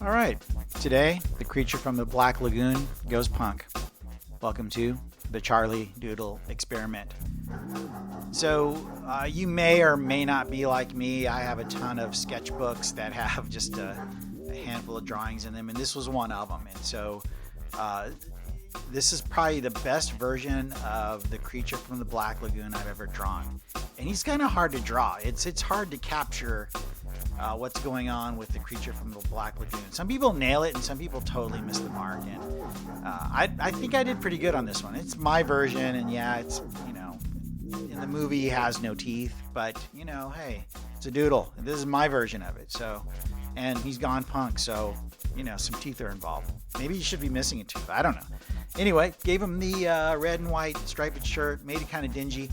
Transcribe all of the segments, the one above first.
All right, today the creature from the Black Lagoon goes punk. Welcome to the Charlie Doodle experiment. So, you may or may not be like me. I have a ton of sketchbooks that have just a handful of drawings in them, and this was one of them. And so, this is probably the best version of the creature from the Black Lagoon I've ever drawn. And he's kind of hard to draw. It's hard to capture what's going on with the creature from the Black Lagoon. Some people nail it, and some people totally miss the mark. And I think I did pretty good on this one. It's my version, and yeah, it's in the movie he has no teeth, but hey, it's a doodle. This is my version of it. So, and he's gone punk, so some teeth are involved. Maybe he should be missing a tooth. I don't know. Anyway, gave him the red and white striped shirt, made it kind of dingy.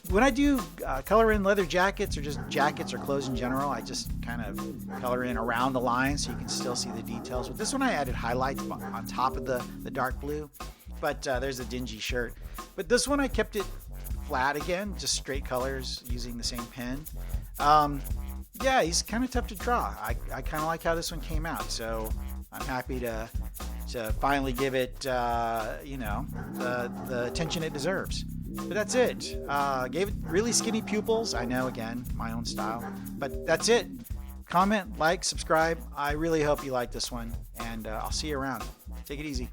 When I do color in leather jackets or just jackets or clothes in general, I just kind of color in around the lines so you can still see the details. With this one, I added highlights on top of the dark blue, but there's a dingy shirt. But this one, I kept it flat again, just straight colors using the same pen. Yeah, he's kind of tough to draw. I kind of like how this one came out, so I'm happy to finally give it, the attention it deserves. But that's it. Gave it really skinny pupils. I know, again, my own style. But that's it. Comment, like, subscribe. I really hope you like this one, and I'll see you around. Take it easy.